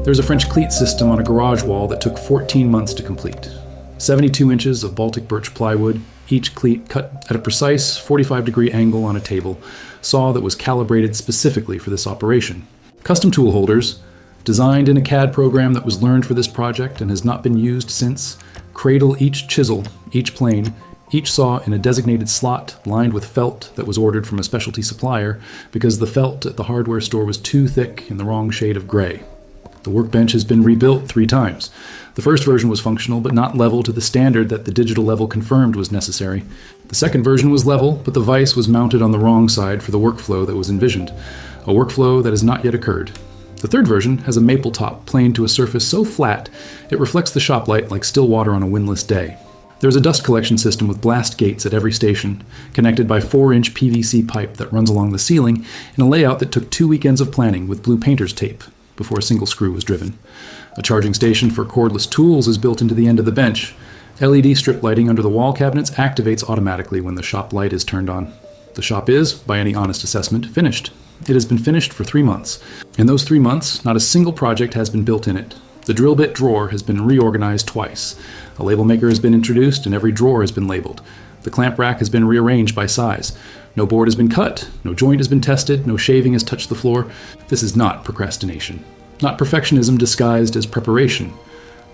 There's a French cleat system on a garage wall that took 14 months to complete. 72 inches of Baltic birch plywood, each cleat cut at a precise 45-degree angle on a table, saw that was calibrated specifically for this operation. Custom tool holders, designed in a CAD program that was learned for this project and has not been used since, cradle each chisel, each plane, each saw in a designated slot lined with felt that was ordered from a specialty supplier because the felt at the hardware store was too thick in the wrong shade of gray. The workbench has been rebuilt 3 times. The first version was functional but not level to the standard that the digital level confirmed was necessary. The second version was level, but the vise was mounted on the wrong side for the workflow that was envisioned, a workflow that has not yet occurred. The third version has a maple top planed to a surface so flat it reflects the shop light like still water on a windless day. There's a dust collection system with blast gates at every station, connected by 4-inch PVC pipe that runs along the ceiling in a layout that took 2 weekends of planning with blue painter's tape before a single screw was driven. A charging station for cordless tools is built into the end of the bench. LED strip lighting under the wall cabinets activates automatically when the shop light is turned on. The shop is, by any honest assessment, finished. It has been finished for 3 months. In those 3 months, not a single project has been built in it. The drill bit drawer has been reorganized twice. A label maker has been introduced and every drawer has been labeled. The clamp rack has been rearranged by size. No board has been cut, no joint has been tested, no shaving has touched the floor. This is not procrastination. Not perfectionism disguised as preparation.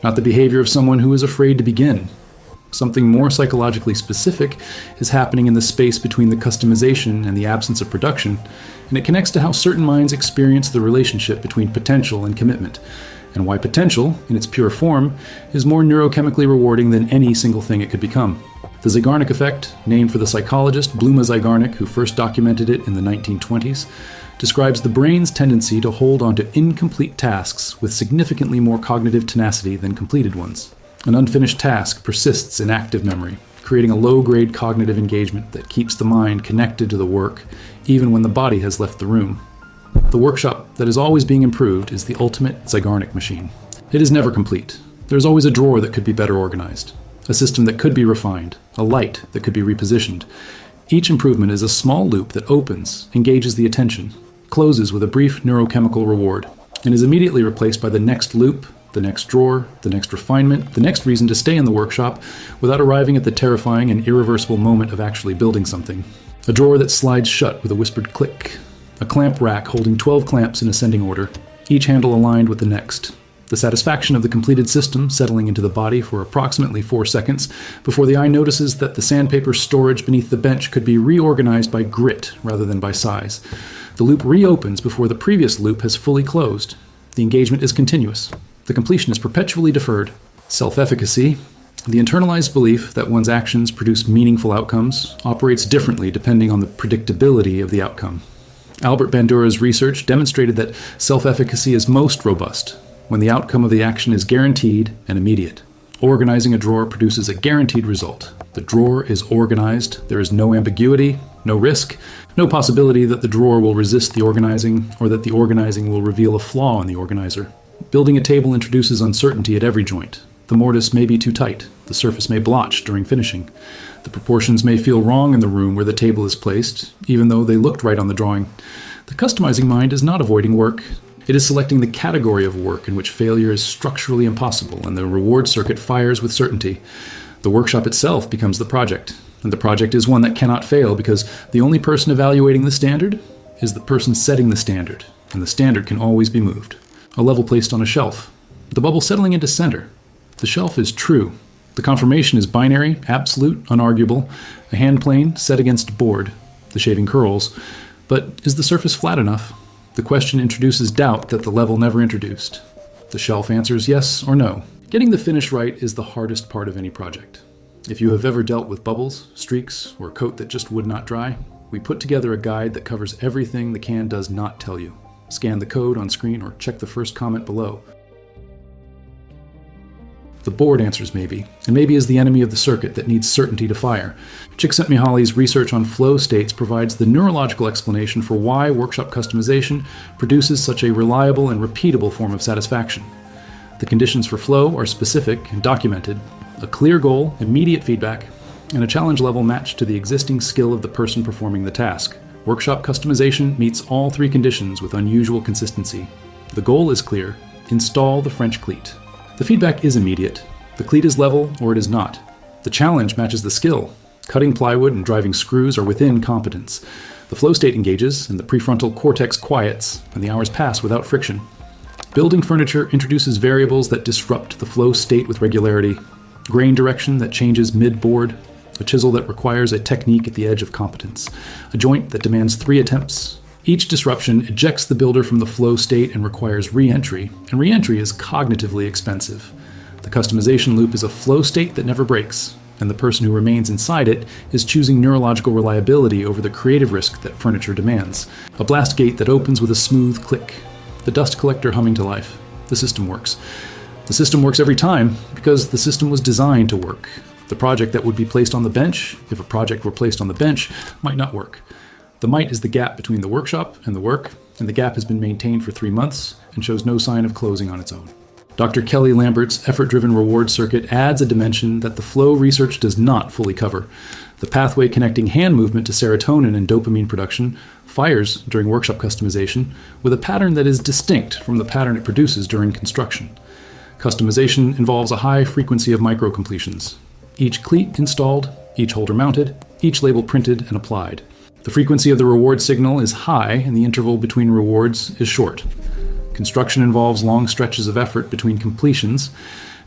Not the behavior of someone who is afraid to begin. Something more psychologically specific is happening in the space between the customization and the absence of production, and it connects to how certain minds experience the relationship between potential and commitment, and why potential, in its pure form, is more neurochemically rewarding than any single thing it could become. The Zeigarnik effect, named for the psychologist Bluma Zeigarnik, who first documented it in the 1920s, describes the brain's tendency to hold onto incomplete tasks with significantly more cognitive tenacity than completed ones. An unfinished task persists in active memory, creating a low-grade cognitive engagement that keeps the mind connected to the work, even when the body has left the room. The workshop that is always being improved is the ultimate Zeigarnik machine. It is never complete. There is always a drawer that could be better organized, a system that could be refined, a light that could be repositioned. Each improvement is a small loop that opens, engages the attention, closes with a brief neurochemical reward, and is immediately replaced by the next loop, the next drawer, the next refinement, the next reason to stay in the workshop without arriving at the terrifying and irreversible moment of actually building something. A drawer that slides shut with a whispered click. A clamp rack holding 12 clamps in ascending order, each handle aligned with the next. The satisfaction of the completed system settling into the body for approximately 4 seconds before the eye notices that the sandpaper storage beneath the bench could be reorganized by grit rather than by size. The loop reopens before the previous loop has fully closed. The engagement is continuous. The completion is perpetually deferred. Self-efficacy, the internalized belief that one's actions produce meaningful outcomes, operates differently depending on the predictability of the outcome. Albert Bandura's research demonstrated that self-efficacy is most robust when the outcome of the action is guaranteed and immediate. Organizing a drawer produces a guaranteed result. The drawer is organized, there is no ambiguity, no risk, no possibility that the drawer will resist the organizing or that the organizing will reveal a flaw in the organizer. Building a table introduces uncertainty at every joint. The mortise may be too tight, the surface may blotch during finishing. The proportions may feel wrong in the room where the table is placed, even though they looked right on the drawing. The customizing mind is not avoiding work. It is selecting the category of work in which failure is structurally impossible and the reward circuit fires with certainty. The workshop itself becomes the project, and the project is one that cannot fail because the only person evaluating the standard is the person setting the standard, and the standard can always be moved. A level placed on a shelf. The bubble settling into center. The shelf is true. The conformation is binary, absolute, unarguable, a hand plane set against a board, the shaving curls. But is the surface flat enough? The question introduces doubt that the level never introduced. The shelf answers yes or no. Getting the finish right is the hardest part of any project. If you have ever dealt with bubbles, streaks, or a coat that just would not dry, we put together a guide that covers everything the can does not tell you. Scan the code on screen or check the first comment below. The board answers maybe, and maybe is the enemy of the circuit that needs certainty to fire. Csikszentmihalyi's research on flow states provides the neurological explanation for why workshop customization produces such a reliable and repeatable form of satisfaction. The conditions for flow are specific and documented, a clear goal, immediate feedback, and a challenge level matched to the existing skill of the person performing the task. Workshop customization meets all 3 conditions with unusual consistency. The goal is clear, install the French cleat. The feedback is immediate. The cleat is level or it is not. The challenge matches the skill. Cutting plywood and driving screws are within competence. The flow state engages and the prefrontal cortex quiets, and the hours pass without friction. Building furniture introduces variables that disrupt the flow state with regularity. Grain direction that changes mid-board. A chisel that requires a technique at the edge of competence. A joint that demands 3 attempts. Each disruption ejects the builder from the flow state and requires re-entry, and re-entry is cognitively expensive. The customization loop is a flow state that never breaks, and the person who remains inside it is choosing neurological reliability over the creative risk that furniture demands. A blast gate that opens with a smooth click. The dust collector humming to life. The system works. The system works every time because the system was designed to work. The project that would be placed on the bench, if a project were placed on the bench, might not work. The might is the gap between the workshop and the work, and the gap has been maintained for 3 months and shows no sign of closing on its own. Dr. Kelly Lambert's effort-driven reward circuit adds a dimension that the flow research does not fully cover. The pathway connecting hand movement to serotonin and dopamine production fires during workshop customization with a pattern that is distinct from the pattern it produces during construction. Customization involves a high frequency of micro-completions. Each cleat installed, each holder mounted, each label printed and applied. The frequency of the reward signal is high and the interval between rewards is short. Construction involves long stretches of effort between completions,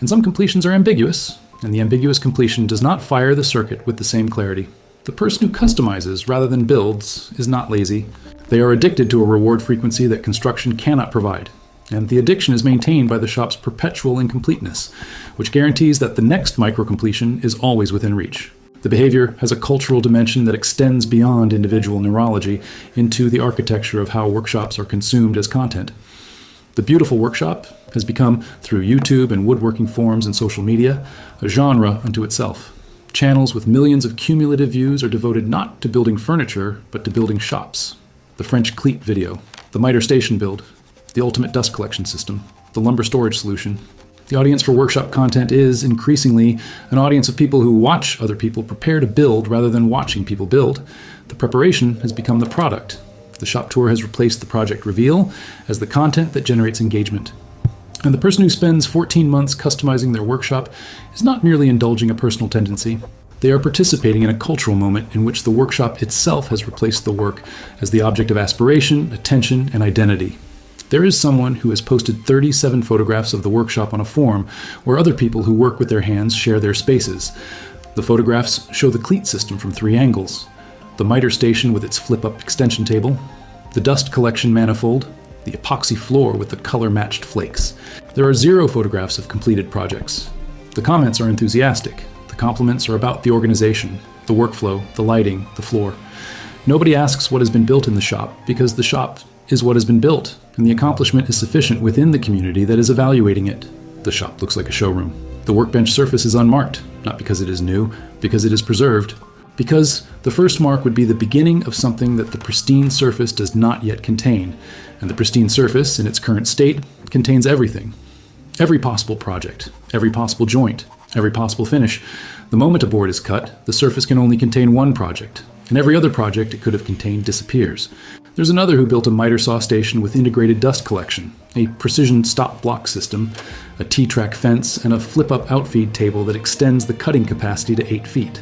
and some completions are ambiguous, and the ambiguous completion does not fire the circuit with the same clarity. The person who customizes rather than builds is not lazy. They are addicted to a reward frequency that construction cannot provide, and the addiction is maintained by the shop's perpetual incompleteness, which guarantees that the next micro-completion is always within reach. The behavior has a cultural dimension that extends beyond individual neurology into the architecture of how workshops are consumed as content. The beautiful workshop has become, through YouTube and woodworking forums and social media, a genre unto itself. Channels with millions of cumulative views are devoted not to building furniture, but to building shops. The French cleat video, the miter station build, the ultimate dust collection system, the lumber storage solution. The audience for workshop content is, increasingly, an audience of people who watch other people prepare to build rather than watching people build. The preparation has become the product. The shop tour has replaced the project reveal as the content that generates engagement. And the person who spends 14 months customizing their workshop is not merely indulging a personal tendency. They are participating in a cultural moment in which the workshop itself has replaced the work as the object of aspiration, attention, and identity. There is someone who has posted 37 photographs of the workshop on a forum where other people who work with their hands share their spaces. The photographs show the cleat system from 3 angles. The miter station with its flip-up extension table, the dust collection manifold, the epoxy floor with the color-matched flakes. There are 0 photographs of completed projects. The comments are enthusiastic. The compliments are about the organization, the workflow, the lighting, the floor. Nobody asks what has been built in the shop because the shop is what has been built, and the accomplishment is sufficient within the community that is evaluating it. The shop looks like a showroom. The workbench surface is unmarked, not because it is new, because it is preserved. Because the first mark would be the beginning of something that the pristine surface does not yet contain, and the pristine surface, in its current state, contains everything. Every possible project, every possible joint, every possible finish. The moment a board is cut, the surface can only contain one project, and every other project it could have contained disappears. There's another who built a miter saw station with integrated dust collection, a precision stop block system, a T-track fence, and a flip-up outfeed table that extends the cutting capacity to 8 feet.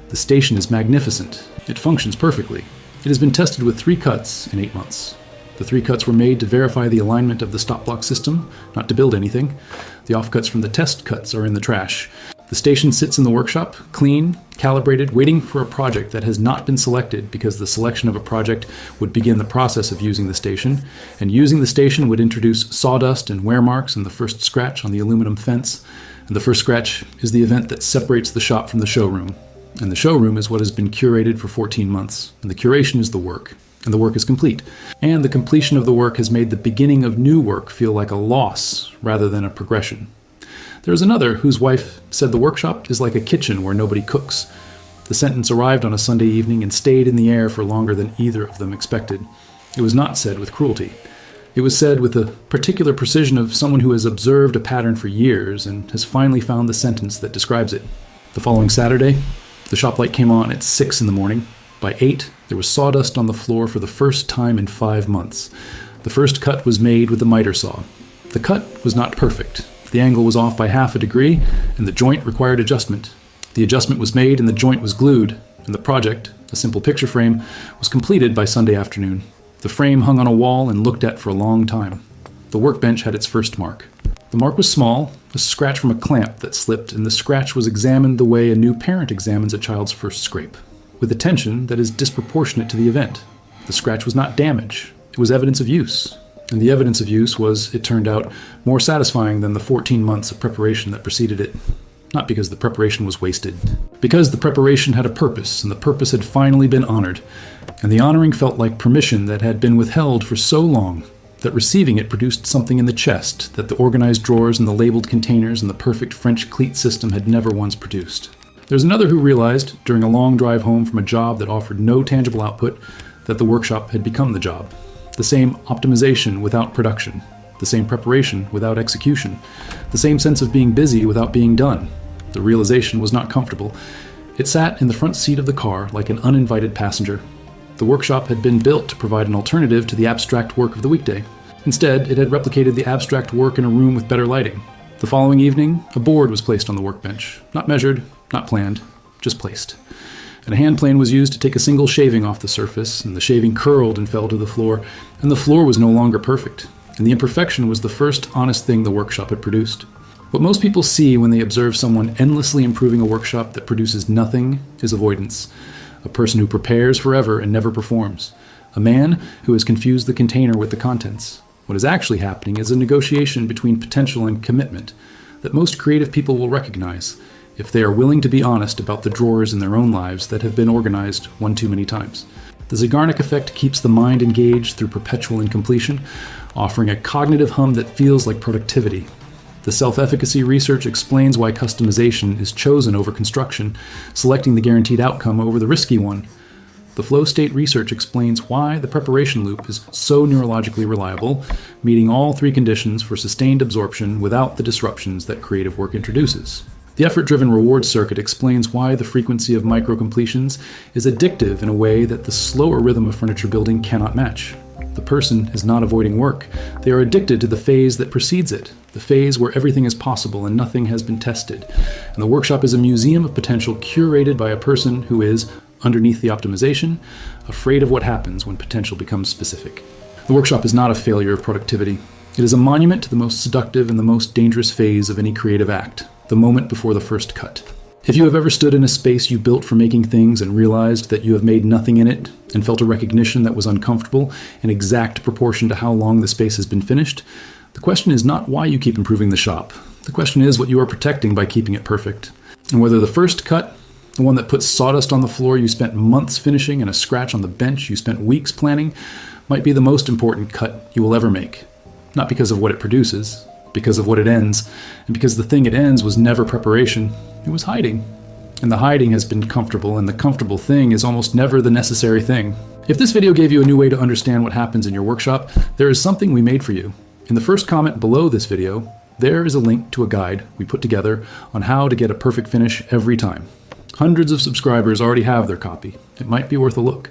The station is magnificent. It functions perfectly. It has been tested with 3 cuts in 8 months. The 3 cuts were made to verify the alignment of the stop block system, not to build anything. The offcuts from the test cuts are in the trash. The station sits in the workshop, clean, calibrated, waiting for a project that has not been selected because the selection of a project would begin the process of using the station, and using the station would introduce sawdust and wear marks and the first scratch on the aluminum fence. And the first scratch is the event that separates the shop from the showroom. And the showroom is what has been curated for 14 months, and the curation is the work. And the work is complete. And the completion of the work has made the beginning of new work feel like a loss rather than a progression. There is another whose wife said the workshop is like a kitchen where nobody cooks. The sentence arrived on a Sunday evening and stayed in the air for longer than either of them expected. It was not said with cruelty. It was said with the particular precision of someone who has observed a pattern for years and has finally found the sentence that describes it. The following Saturday, the shop light came on at 6 in the morning. By 8, there was sawdust on the floor for the first time in 5 months. The first cut was made with the miter saw. The cut was not perfect. The angle was off by half a degree, and the joint required adjustment. The adjustment was made and the joint was glued, and the project, a simple picture frame, was completed by Sunday afternoon. The frame hung on a wall and looked at for a long time. The workbench had its first mark. The mark was small, a scratch from a clamp that slipped, and the scratch was examined the way a new parent examines a child's first scrape, with attention that is disproportionate to the event. The scratch was not damage, it was evidence of use. And the evidence of use was, it turned out, more satisfying than the 14 months of preparation that preceded it. Not because the preparation was wasted. Because the preparation had a purpose, and the purpose had finally been honored. And the honoring felt like permission that had been withheld for so long, that receiving it produced something in the chest that the organized drawers and the labeled containers and the perfect French cleat system had never once produced. There's another who realized, during a long drive home from a job that offered no tangible output, that the workshop had become the job. The same optimization without production, the same preparation without execution, the same sense of being busy without being done. The realization was not comfortable. It sat in the front seat of the car like an uninvited passenger. The workshop had been built to provide an alternative to the abstract work of the weekday. Instead, it had replicated the abstract work in a room with better lighting. The following evening, a board was placed on the workbench. Not measured, not planned, just placed. And a hand plane was used to take a single shaving off the surface, and the shaving curled and fell to the floor, and the floor was no longer perfect, and the imperfection was the first honest thing the workshop had produced. What most people see when they observe someone endlessly improving a workshop that produces nothing is avoidance. A person who prepares forever and never performs. A man who has confused the container with the contents. What is actually happening is a negotiation between potential and commitment that most creative people will recognize if they are willing to be honest about the drawers in their own lives that have been organized one too many times. The Zeigarnik effect keeps the mind engaged through perpetual incompletion, offering a cognitive hum that feels like productivity. The self-efficacy research explains why customization is chosen over construction, selecting the guaranteed outcome over the risky one. The flow state research explains why the preparation loop is so neurologically reliable, meeting all three conditions for sustained absorption without the disruptions that creative work introduces. The effort-driven reward circuit explains why the frequency of micro-completions is addictive in a way that the slower rhythm of furniture building cannot match. The person is not avoiding work. They are addicted to the phase that precedes it, the phase where everything is possible and nothing has been tested. And the workshop is a museum of potential curated by a person who is, underneath the optimization, afraid of what happens when potential becomes specific. The workshop is not a failure of productivity. It is a monument to the most seductive and the most dangerous phase of any creative act, the moment before the first cut. If you have ever stood in a space you built for making things and realized that you have made nothing in it, and felt a recognition that was uncomfortable in exact proportion to how long the space has been finished, the question is not why you keep improving the shop. The question is what you are protecting by keeping it perfect. And whether the first cut, the one that puts sawdust on the floor you spent months finishing and a scratch on the bench you spent weeks planning, might be the most important cut you will ever make. Not because of what it produces, because of what it ends, and because the thing it ends was never preparation, it was hiding. And the hiding has been comfortable, and the comfortable thing is almost never the necessary thing. If this video gave you a new way to understand what happens in your workshop, there is something we made for you. In the first comment below this video, there is a link to a guide we put together on how to get a perfect finish every time. Hundreds of subscribers already have their copy. It might be worth a look.